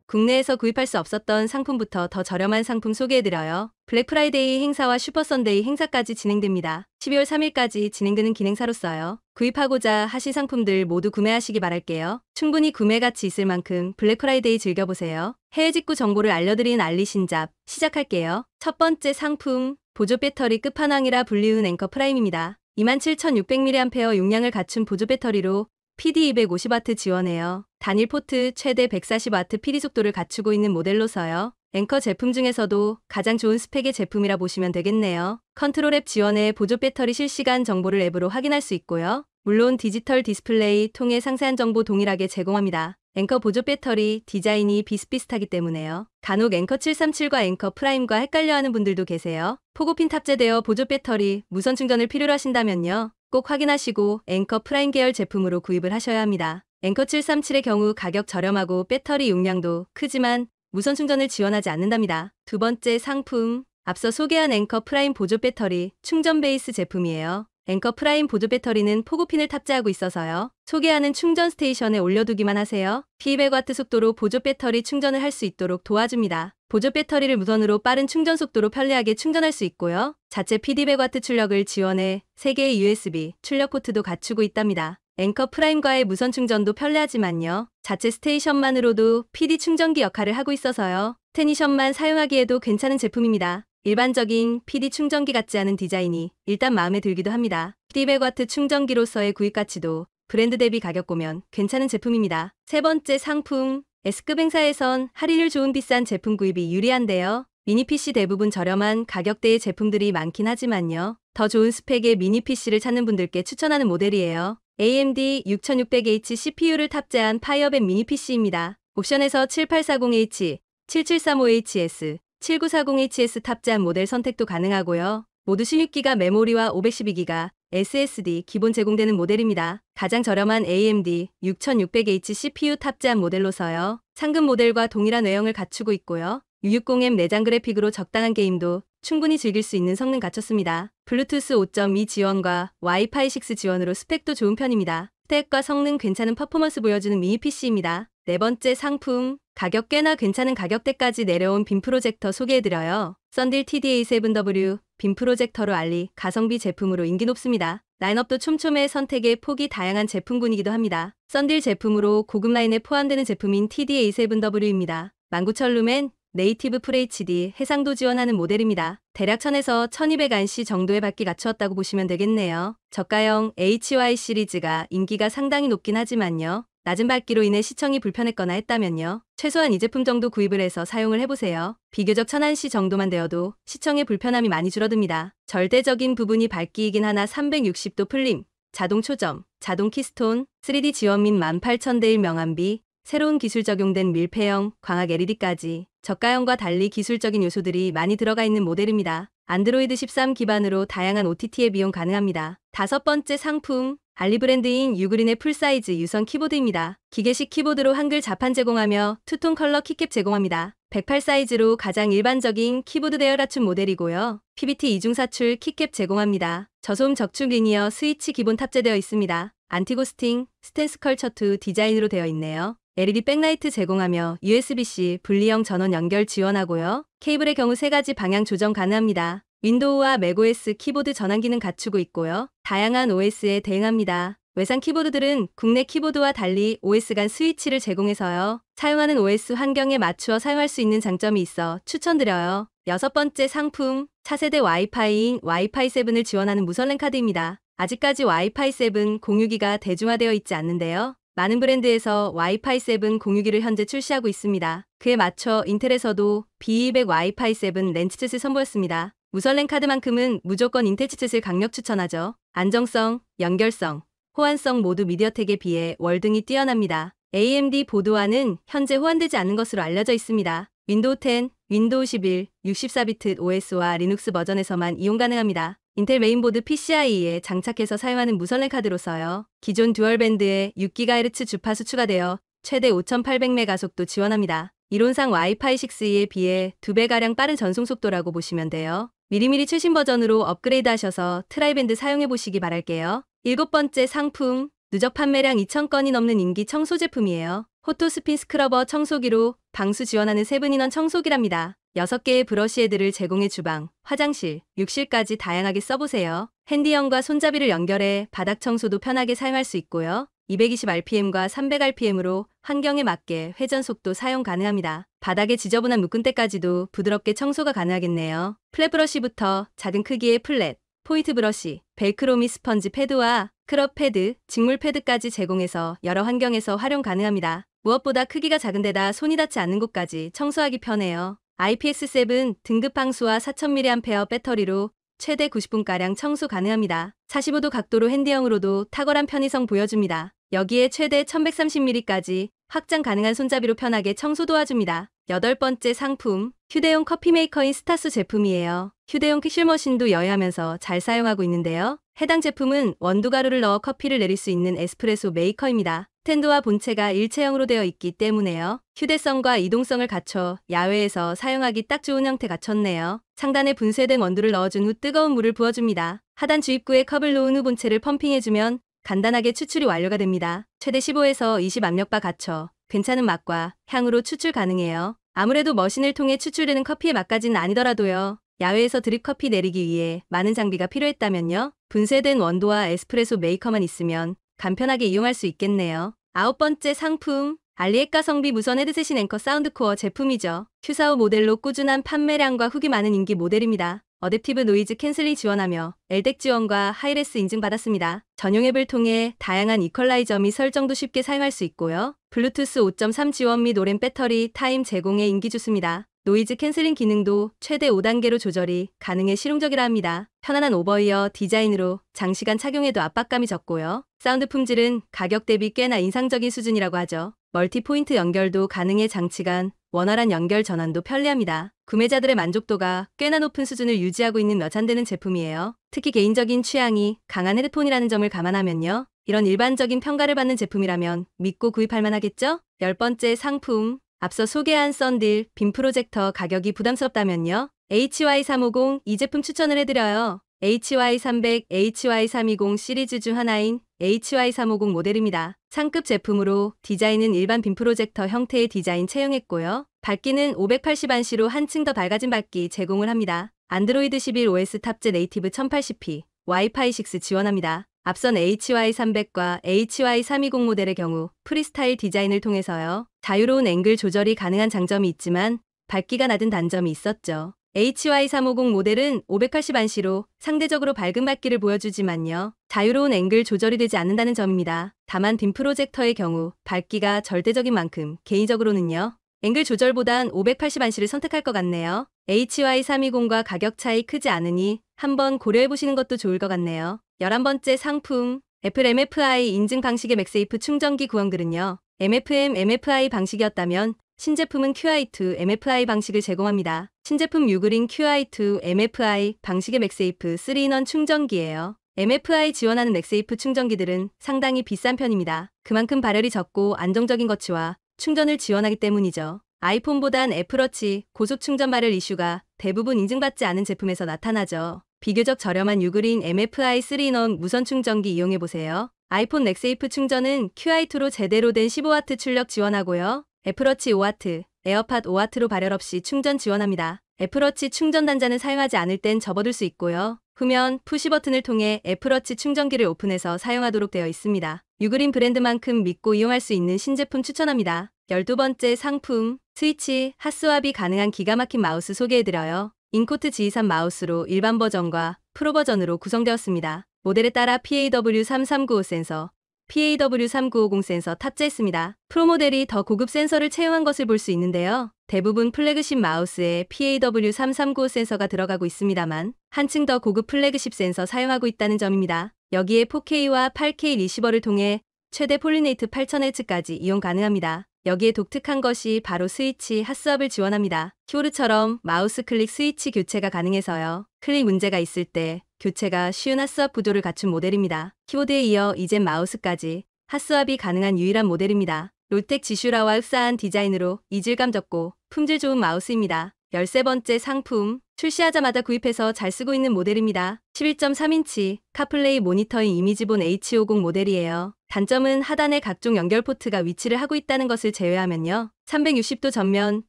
국내에서 구입할 수 없었던 상품부터 더 저렴한 상품 소개해드려요. 블랙 프라이데이 행사와 슈퍼 선데이 행사까지 진행됩니다. 12월 3일까지 진행되는 기능사로서요. 구입하고자 하신 상품들 모두 구매하시기 바랄게요. 충분히 구매 가치 있을 만큼 블랙 프라이데이 즐겨보세요. 해외 직구 정보를 알려드리는 알리신잡 시작할게요. 첫 번째 상품, 보조 배터리 끝판왕이라 불리운 앵커 프라임입니다. 27,600mAh 용량을 갖춘 보조 배터리로 PD 250W 지원해요. 단일 포트 최대 140W PD 속도를 갖추고 있는 모델로서요. 앵커 제품 중에서도 가장 좋은 스펙의 제품이라 보시면 되겠네요. 컨트롤 앱 지원해 보조 배터리 실시간 정보를 앱으로 확인할 수 있고요. 물론 디지털 디스플레이 통해 상세한 정보 동일하게 제공합니다. 앵커 보조 배터리 디자인이 비슷비슷하기 때문에요. 간혹 앵커 737과 앵커 프라임과 헷갈려하는 분들도 계세요. 포고핀 탑재되어 보조 배터리 무선 충전을 필요로 하신다면요. 꼭 확인하시고 앵커 프라임 계열 제품으로 구입을 하셔야 합니다. 앵커 737의 경우 가격 저렴하고 배터리 용량도 크지만 무선 충전을 지원하지 않는답니다. 두 번째 상품, 앞서 소개한 앵커 프라임 보조 배터리 충전 베이스 제품이에요. 앵커 프라임 보조 배터리는 포고핀을 탑재하고 있어서요. 소개하는 충전 스테이션에 올려두기만 하세요. P200W 속도로 보조 배터리 충전을 할 수 있도록 도와줍니다. 보조 배터리를 무선으로 빠른 충전 속도로 편리하게 충전할 수 있고요. 자체 PD100W 출력을 지원해 3개의 USB 출력 포트도 갖추고 있답니다. 앵커 프라임과의 무선 충전도 편리하지만요. 자체 스테이션만으로도 PD 충전기 역할을 하고 있어서요. 스테니션만 사용하기에도 괜찮은 제품입니다. 일반적인 PD 충전기 같지 않은 디자인이 일단 마음에 들기도 합니다. PD100W 충전기로서의 구입 가치도 브랜드 대비 가격 보면 괜찮은 제품입니다. 세 번째 상품, S급 행사에선 할인율 좋은 비싼 제품 구입이 유리한데요. 미니 PC 대부분 저렴한 가격대의 제품들이 많긴 하지만요. 더 좋은 스펙의 미니 PC를 찾는 분들께 추천하는 모델이에요. AMD 6600H CPU를 탑재한 파이어벳 미니 PC입니다. 옵션에서 7840H, 7735HS, 7940HS 탑재한 모델 선택도 가능하고요. 모두 16GB 메모리와 512GB SSD 기본 제공되는 모델입니다. 가장 저렴한 AMD 6600H CPU 탑재한 모델로서요. 상급 모델과 동일한 외형을 갖추고 있고요. 660M 내장 그래픽으로 적당한 게임도 충분히 즐길 수 있는 성능 갖췄습니다. 블루투스 5.2 지원과 와이파이 6 지원으로 스펙도 좋은 편입니다. 스펙과 성능 괜찮은 퍼포먼스 보여주는 미니 PC입니다. 네 번째 상품, 가격 꽤나 괜찮은 가격대까지 내려온 빔 프로젝터 소개해드려요. 썬딜 TD-A7W 빔 프로젝터로 알리 가성비 제품으로 인기 높습니다. 라인업도 촘촘해 선택의 폭이 다양한 제품군이기도 합니다. 썬딜 제품으로 고급 라인에 포함되는 제품인 TD-A7W입니다. 19,000루멘 네이티브 FHD 해상도 지원하는 모델입니다. 대략 1000에서 1200안시 정도의 밝기 갖추었다고 보시면 되겠네요. 저가형 HY 시리즈가 인기가 상당히 높긴 하지만요. 낮은 밝기로 인해 시청이 불편했거나 했다면요. 최소한 이 제품 정도 구입을 해서 사용을 해보세요. 비교적 1000안시 정도만 되어도 시청의 불편함이 많이 줄어듭니다. 절대적인 부분이 밝기이긴 하나 360도 플림, 자동 초점, 자동 키스톤, 3D 지원 및 18000대1 명암비, 새로운 기술 적용된 밀폐형, 광학 LED까지 저가형과 달리 기술적인 요소들이 많이 들어가 있는 모델입니다. 안드로이드 13 기반으로 다양한 OTT에 비용 가능합니다. 다섯 번째 상품, 알리 브랜드인 유그린의 풀사이즈 유선 키보드입니다. 기계식 키보드로 한글 자판 제공하며 투톤 컬러 키캡 제공합니다. 108 사이즈로 가장 일반적인 키보드 대여 갖춘 모델이고요. PBT 이중사출 키캡 제공합니다. 저소음 적축 리니어 스위치 기본 탑재되어 있습니다. 안티고스팅, 스탠스 컬처2 디자인으로 되어 있네요. LED 백라이트 제공하며 USB-C 분리형 전원 연결 지원하고요. 케이블의 경우 3가지 방향 조정 가능합니다. 윈도우와 맥OS 키보드 전환 기능 갖추고 있고요. 다양한 OS에 대응합니다. 외산 키보드들은 국내 키보드와 달리 OS 간 스위치를 제공해서요. 사용하는 OS 환경에 맞추어 사용할 수 있는 장점이 있어 추천드려요. 여섯 번째 상품, 차세대 와이파이인 와이파이 7을 지원하는 무선 랜 카드입니다. 아직까지 와이파이 7 공유기가 대중화되어 있지 않는데요. 많은 브랜드에서 와이파이 7 공유기를 현재 출시하고 있습니다. 그에 맞춰 인텔에서도 B200 와이파이 7 랜 칩셋을 선보였습니다. 무선 랜 카드만큼은 무조건 인텔 칩셋을 강력 추천하죠. 안정성, 연결성, 호환성 모두 미디어텍에 비해 월등히 뛰어납니다. AMD 보드와는 현재 호환되지 않는 것으로 알려져 있습니다. 윈도우 10, 윈도우 11, 64비트 OS와 리눅스 버전에서만 이용 가능합니다. 인텔 메인보드 PCIe에 장착해서 사용하는 무선 랜 카드로서요. 기존 듀얼밴드에 6GHz 주파수 추가되어 최대 5800M 가속도 지원합니다. 이론상 와이파이 6E에 비해 2배가량 빠른 전송 속도라고 보시면 돼요. 미리미리 최신 버전으로 업그레이드 하셔서 트라이밴드 사용해보시기 바랄게요. 일곱 번째 상품, 누적 판매량 2,000건이 넘는 인기 청소 제품이에요. 호토스핀 스크러버 청소기로 방수 지원하는 7인원 청소기랍니다. 6개의 브러쉬 헤드를 제공해 주방, 화장실, 욕실까지 다양하게 써보세요. 핸디형과 손잡이를 연결해 바닥 청소도 편하게 사용할 수 있고요. 220rpm과 300rpm으로 환경에 맞게 회전 속도 사용 가능합니다. 바닥에 지저분한 묶은 때까지도 부드럽게 청소가 가능하겠네요. 플랫 브러쉬부터 작은 크기의 플랫, 포인트 브러쉬, 벨크로 미 스펀지 패드와 스크럽 패드, 직물 패드까지 제공해서 여러 환경에서 활용 가능합니다. 무엇보다 크기가 작은 데다 손이 닿지 않는 곳까지 청소하기 편해요. IPX7 등급 방수와 4000mAh 배터리로 최대 90분가량 청소 가능합니다. 45도 각도로 핸디형으로도 탁월한 편의성 보여줍니다. 여기에 최대 1130ml까지 확장 가능한 손잡이로 편하게 청소 도와줍니다. 8번째 상품, 휴대용 커피 메이커인 스타수 제품이에요. 휴대용 픽실머신도 여해하면서 잘 사용하고 있는데요. 해당 제품은 원두 가루를 넣어 커피를 내릴 수 있는 에스프레소 메이커입니다. 스탠드와 본체가 일체형으로 되어 있기 때문에요. 휴대성과 이동성을 갖춰 야외에서 사용하기 딱 좋은 형태 갖췄네요. 상단에 분쇄된 원두를 넣어준 후 뜨거운 물을 부어줍니다. 하단 주입구에 컵을 놓은 후 본체를 펌핑해주면 간단하게 추출이 완료가 됩니다. 최대 15에서 20 압력바 갖춰 괜찮은 맛과 향으로 추출 가능해요. 아무래도 머신을 통해 추출되는 커피의 맛까지는 아니더라도요. 야외에서 드립 커피 내리기 위해 많은 장비가 필요했다면요. 분쇄된 원두와 에스프레소 메이커만 있으면 간편하게 이용할 수 있겠네요. 9번째 상품, 알리엣 가성비 무선 헤드셋인 앵커 사운드코어 제품이죠. 큐사오 모델로 꾸준한 판매량과 후기 많은 인기 모델입니다. 어댑티브 노이즈 캔슬링 지원하며 LDEC 지원과 하이레스 인증받았습니다. 전용 앱을 통해 다양한 이퀄라이저 및 설정도 쉽게 사용할 수 있고요. 블루투스 5.3 지원 및 오랜 배터리 타임 제공에 인기 좋습니다. 노이즈 캔슬링 기능도 최대 5단계로 조절이 가능해 실용적이라 합니다. 편안한 오버이어 디자인으로 장시간 착용해도 압박감이 적고요. 사운드 품질은 가격 대비 꽤나 인상적인 수준이라고 하죠. 멀티 포인트 연결도 가능해 장치간 원활한 연결 전환도 편리합니다. 구매자들의 만족도가 꽤나 높은 수준을 유지하고 있는 몇 안 되는 제품이에요. 특히 개인적인 취향이 강한 헤드폰이라는 점을 감안하면요. 이런 일반적인 평가를 받는 제품이라면 믿고 구입할 만하겠죠? 10번째 상품, 앞서 소개한 썬딜 빔 프로젝터 가격이 부담스럽다면요. HY350 이 제품 추천을 해드려요. HY300, HY320 시리즈 중 하나인 HY350 모델입니다. 상급 제품으로 디자인은 일반 빔 프로젝터 형태의 디자인 채용했고요. 밝기는 580안시로 한층 더 밝아진 밝기 제공을 합니다. 안드로이드 11 OS 탑재 네이티브 1080p, 와이파이 6 지원합니다. 앞선 HY300과 HY320 모델의 경우 프리스타일 디자인을 통해서요. 자유로운 앵글 조절이 가능한 장점이 있지만 밝기가 낮은 단점이 있었죠. HY350 모델은 580안시로 상대적으로 밝은 밝기를 보여주지만요. 자유로운 앵글 조절이 되지 않는다는 점입니다. 다만 빔 프로젝터의 경우 밝기가 절대적인 만큼 개인적으로는요. 앵글 조절보단 580안시를 선택할 것 같네요. HY320과 가격 차이 크지 않으니 한번 고려해보시는 것도 좋을 것 같네요. 11번째 상품, 애플 MFI 인증 방식의 맥세이프 충전기 구성들은요. MFM, MFI 방식이었다면 신제품은 QI2 MFI 방식을 제공합니다. 신제품 유그린 QI2 MFI 방식의 맥세이프 3인원 충전기예요. MFI 지원하는 맥세이프 충전기들은 상당히 비싼 편입니다. 그만큼 발열이 적고 안정적인 거치와 충전을 지원하기 때문이죠. 아이폰보단 애플워치 고속 충전 발열 이슈가 대부분 인증받지 않은 제품에서 나타나죠. 비교적 저렴한 유그린 MFI 3인원 무선 충전기 이용해보세요. 아이폰 맥세이프 충전은 QI2로 제대로 된 15W 출력 지원하고요. 애플워치 5W, 에어팟 5W로 발열 없이 충전 지원합니다. 애플워치 충전 단자는 사용하지 않을 땐 접어둘 수 있고요. 후면 푸시 버튼을 통해 애플워치 충전기를 오픈해서 사용하도록 되어 있습니다. 유그린 브랜드만큼 믿고 이용할 수 있는 신제품 추천합니다. 12번째 상품, 스위치 핫스왑이 가능한 기가 막힌 마우스 소개해드려요. 인코트 G23 마우스로 일반 버전과 프로 버전으로 구성되었습니다. 모델에 따라 PAW3395 센서, PAW3950 센서 탑재했습니다. 프로 모델이 더 고급 센서를 채용한 것을 볼 수 있는데요. 대부분 플래그십 마우스에 PAW3395 센서가 들어가고 있습니다만 한층 더 고급 플래그십 센서 사용하고 있다는 점입니다. 여기에 4K와 8K 리시버를 통해 최대 폴리네이트 8000Hz까지 이용 가능합니다. 여기에 독특한 것이 바로 스위치 핫스왑을 지원합니다. 키보드처럼 마우스 클릭 스위치 교체가 가능해서요. 클릭 문제가 있을 때 교체가 쉬운 핫스왑 구조를 갖춘 모델입니다. 키보드에 이어 이젠 마우스까지 핫스왑이 가능한 유일한 모델입니다. 롤텍 지슈라와 흡사한 디자인으로 이질감 적고 품질 좋은 마우스입니다. 13번째 상품, 출시하자마자 구입해서 잘 쓰고 있는 모델입니다. 11.3인치 카플레이 모니터인 이미지본 H50 모델이에요. 단점은 하단에 각종 연결 포트가 위치를 하고 있다는 것을 제외하면요. 360도 전면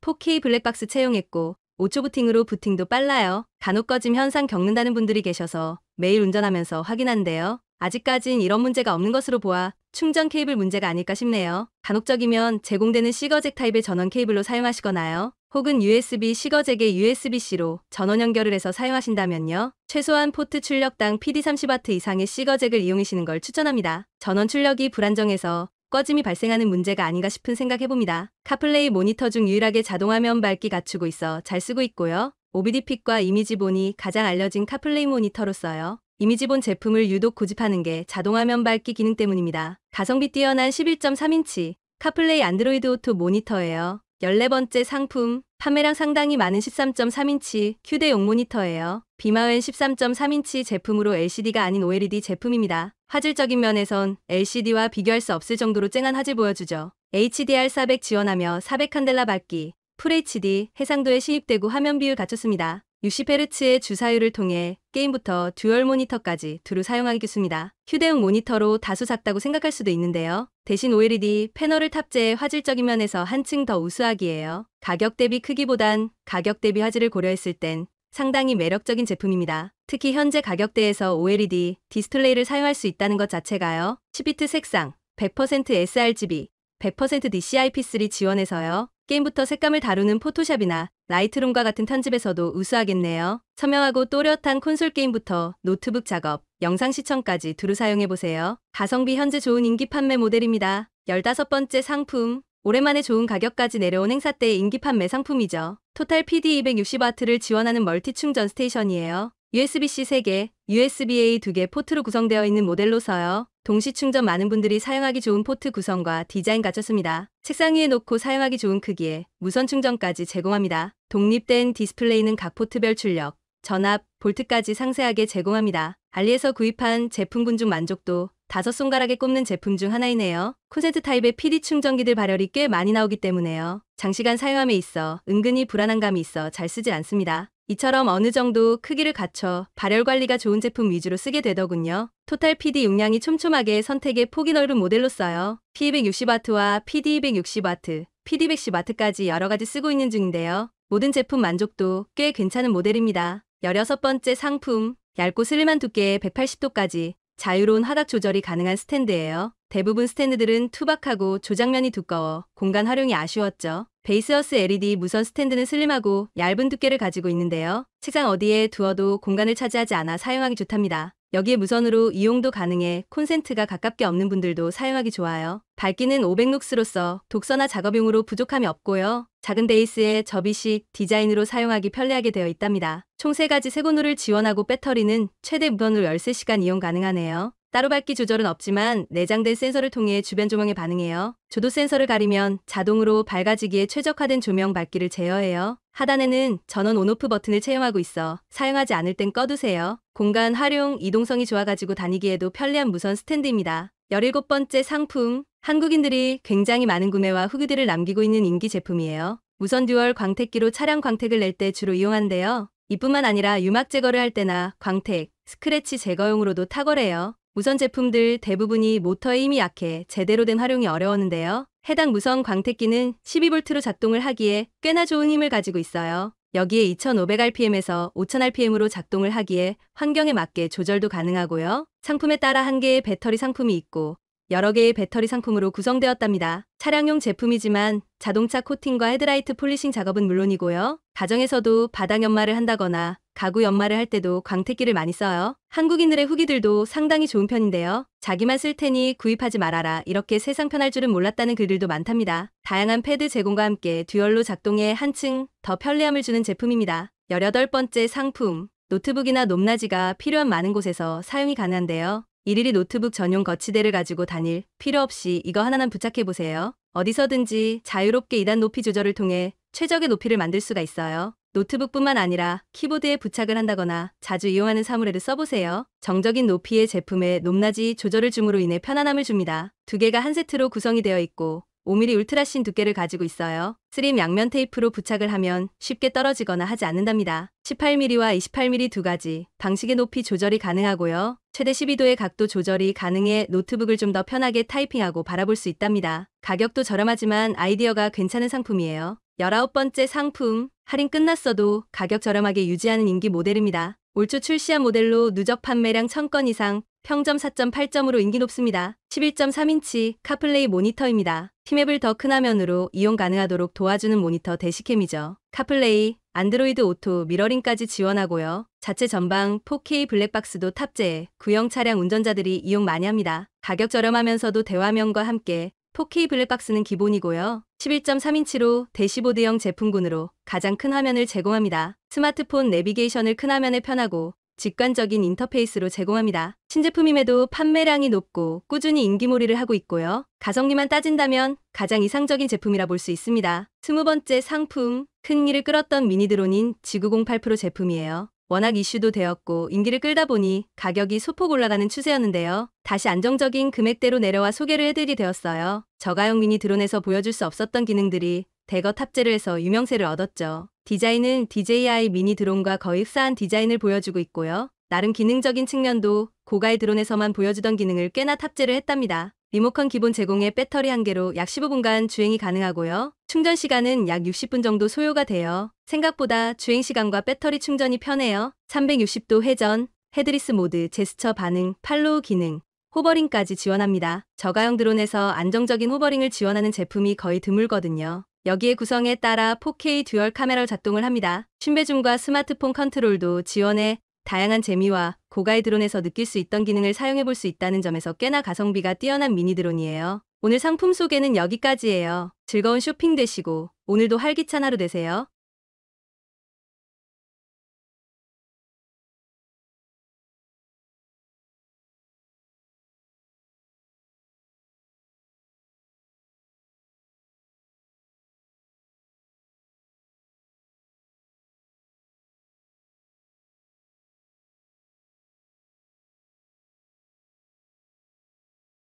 4K 블랙박스 채용했고 5초 부팅으로 부팅도 빨라요. 간혹 꺼짐 현상 겪는다는 분들이 계셔서 매일 운전하면서 확인한대요. 아직까진 이런 문제가 없는 것으로 보아 충전 케이블 문제가 아닐까 싶네요. 간혹적이면 제공되는 시거잭 타입의 전원 케이블로 사용하시거나요. 혹은 USB 시거잭에 USB-C로 전원 연결을 해서 사용하신다면요. 최소한 포트 출력당 PD30W 이상의 시거잭을 이용하시는 걸 추천합니다. 전원 출력이 불안정해서 꺼짐이 발생하는 문제가 아닌가 싶은 생각해봅니다. 카플레이 모니터 중 유일하게 자동화면 밝기 갖추고 있어 잘 쓰고 있고요. OBD-핏과 이미지본이 가장 알려진 카플레이 모니터로서요. 이미지본 제품을 유독 고집하는 게 자동화면 밝기 기능 때문입니다. 가성비 뛰어난 11.3인치 카플레이 안드로이드 오토 모니터예요. 14번째 상품, 판매량 상당히 많은 13.3인치 휴대용 모니터예요. 비마웬 13.3인치 제품으로 LCD가 아닌 OLED 제품입니다. 화질적인 면에선 LCD와 비교할 수 없을 정도로 쨍한 화질 보여주죠. HDR400 지원하며 400칸델라 밝기, FHD, 해상도에 시입되고 화면 비율 갖췄습니다. 60Hz의 주사율을 통해 게임부터 듀얼 모니터까지 두루 사용하기 좋습니다. 휴대용 모니터로 다소 작다고 생각할 수도 있는데요. 대신 OLED 패널을 탑재해 화질적인 면에서 한층 더 우수하기에요. 가격 대비 크기보단 가격 대비 화질을 고려했을 땐 상당히 매력적인 제품입니다. 특히 현재 가격대에서 OLED 디스플레이를 사용할 수 있다는 것 자체가요. 10비트 색상, 100% sRGB, 100% DCI-P3 지원해서요. 게임부터 색감을 다루는 포토샵이나 라이트룸과 같은 편집에서도 우수하겠네요. 선명하고 또렷한 콘솔 게임부터 노트북 작업, 영상 시청까지 두루 사용해보세요. 가성비 현재 좋은 인기 판매 모델입니다. 15번째 상품, 오랜만에 좋은 가격까지 내려온 행사 때의 인기 판매 상품이죠. 토탈 PD 260W를 지원하는 멀티 충전 스테이션이에요. USB-C 3개, USB-A 2개 포트로 구성되어 있는 모델로서요. 동시 충전 많은 분들이 사용하기 좋은 포트 구성과 디자인 갖췄습니다. 책상 위에 놓고 사용하기 좋은 크기에 무선 충전까지 제공합니다. 독립된 디스플레이는 각 포트별 출력, 전압, 볼트까지 상세하게 제공합니다. 알리에서 구입한 제품군 중 만족도 5손가락에 꼽는 제품 중 하나이네요. 콘센트 타입의 PD 충전기들 발열이 꽤 많이 나오기 때문에요. 장시간 사용함에 있어 은근히 불안한 감이 있어 잘 쓰질 않습니다. 이처럼 어느 정도 크기를 갖춰 발열 관리가 좋은 제품 위주로 쓰게 되더군요. 토탈 PD 용량이 촘촘하게 선택의 폭이 넓은 모델로 써요. P260W와 PD260W, PD110W까지 여러가지 쓰고 있는 중인데요. 모든 제품 만족도 꽤 괜찮은 모델입니다. 16번째 상품, 얇고 슬림한 두께에 180도까지 자유로운 화각 조절이 가능한 스탠드예요. 대부분 스탠드들은 투박하고 조작면이 두꺼워 공간 활용이 아쉬웠죠. 베이스어스 LED 무선 스탠드는 슬림하고 얇은 두께를 가지고 있는데요. 책상 어디에 두어도 공간을 차지하지 않아 사용하기 좋답니다. 여기에 무선으로 이용도 가능해 콘센트가 가깝게 없는 분들도 사용하기 좋아요. 밝기는 500룩스로서 독서나 작업용으로 부족함이 없고요. 작은 베이스에 접이식 디자인으로 사용하기 편리하게 되어 있답니다. 총 3가지 색온도를 지원하고 배터리는 최대 무선으로 13시간 이용 가능하네요. 따로 밝기 조절은 없지만 내장된 센서를 통해 주변 조명에 반응해요. 조도 센서를 가리면 자동으로 밝아지기에 최적화된 조명 밝기를 제어해요. 하단에는 전원 온오프 버튼을 채용하고 있어 사용하지 않을 땐 꺼두세요. 공간 활용, 이동성이 좋아가지고 다니기에도 편리한 무선 스탠드입니다. 17번째 상품, 한국인들이 굉장히 많은 구매와 후기들을 남기고 있는 인기 제품이에요. 무선 듀얼 광택기로 차량 광택을 낼 때 주로 이용한대요. 이뿐만 아니라 유막 제거를 할 때나 광택, 스크래치 제거용으로도 탁월해요. 무선 제품들 대부분이 모터의 힘이 약해 제대로 된 활용이 어려웠는데요. 해당 무선 광택기는 12V로 작동을 하기에 꽤나 좋은 힘을 가지고 있어요. 여기에 2500rpm에서 5000rpm으로 작동을 하기에 환경에 맞게 조절도 가능하고요. 상품에 따라 한 개의 배터리 상품이 있고 여러 개의 배터리 상품으로 구성되었답니다. 차량용 제품이지만 자동차 코팅과 헤드라이트 폴리싱 작업은 물론이고요. 가정에서도 바닥 연마를 한다거나 가구 연마를 할 때도 광택기를 많이 써요. 한국인들의 후기들도 상당히 좋은 편인데요. 자기만 쓸 테니 구입하지 말아라 이렇게 세상 편할 줄은 몰랐다는 글들도 많답니다. 다양한 패드 제공과 함께 듀얼로 작동해 한층 더 편리함을 주는 제품입니다. 18번째 상품, 노트북이나 높낮이가 필요한 많은 곳에서 사용이 가능한데요. 일일이 노트북 전용 거치대를 가지고 다닐 필요 없이 이거 하나만 부착해보세요. 어디서든지 자유롭게 2단 높이 조절을 통해 최적의 높이를 만들 수가 있어요. 노트북뿐만 아니라 키보드에 부착을 한다거나 자주 이용하는 사물에도 써보세요. 정적인 높이의 제품에 높낮이 조절을 줌으로 인해 편안함을 줍니다. 2개가 한 세트로 구성이 되어 있고 5mm 울트라씬 두께를 가지고 있어요. 스림 양면 테이프로 부착을 하면 쉽게 떨어지거나 하지 않는답니다. 18mm와 28mm 두 가지 방식의 높이 조절이 가능하고요. 최대 12도의 각도 조절이 가능해 노트북을 좀 더 편하게 타이핑하고 바라볼 수 있답니다. 가격도 저렴하지만 아이디어가 괜찮은 상품이에요. 19번째 상품, 할인 끝났어도 가격 저렴하게 유지하는 인기 모델입니다. 올 초 출시한 모델로 누적 판매량 1000건 이상, 평점 4.8점으로 인기 높습니다. 11.3인치 카플레이 모니터입니다. 티맵을 더 큰 화면으로 이용 가능하도록 도와주는 모니터 대시캠이죠. 카플레이, 안드로이드 오토, 미러링까지 지원하고요. 자체 전방 4K 블랙박스도 탑재해 구형 차량 운전자들이 이용 많이 합니다. 가격 저렴하면서도 대화면과 함께 4K 블랙박스는 기본이고요. 11.3인치로 대시보드형 제품군으로 가장 큰 화면을 제공합니다. 스마트폰 내비게이션을 큰 화면에 편하고 직관적인 인터페이스로 제공합니다. 신제품임에도 판매량이 높고 꾸준히 인기몰이를 하고 있고요. 가성비만 따진다면 가장 이상적인 제품이라 볼 수 있습니다. 20번째 상품, 큰 일을 끌었던 미니 드론인 지구08 프로 제품이에요. 워낙 이슈도 되었고 인기를 끌다 보니 가격이 소폭 올라가는 추세였는데요. 다시 안정적인 금액대로 내려와 소개를 해드리게 되었어요. 저가형 미니 드론에서 보여줄 수 없었던 기능들이 대거 탑재를 해서 유명세를 얻었죠. 디자인은 DJI 미니 드론과 거의 흡사한 디자인을 보여주고 있고요. 나름 기능적인 측면도 고가의 드론에서만 보여주던 기능을 꽤나 탑재를 했답니다. 리모컨 기본 제공에 배터리 1개로 약 15분간 주행이 가능하고요. 충전 시간은 약 60분 정도 소요가 돼요. 생각보다 주행 시간과 배터리 충전이 편해요. 360도 회전, 헤드리스 모드, 제스처 반응, 팔로우 기능, 호버링까지 지원합니다. 저가형 드론에서 안정적인 호버링을 지원하는 제품이 거의 드물거든요. 여기에 구성에 따라 4K 듀얼 카메라로 작동을 합니다. 쉼배줌과 스마트폰 컨트롤도 지원해 다양한 재미와 고가의 드론에서 느낄 수 있던 기능을 사용해볼 수 있다는 점에서 꽤나 가성비가 뛰어난 미니 드론이에요. 오늘 상품 소개는 여기까지예요. 즐거운 쇼핑 되시고 오늘도 활기찬 하루 되세요.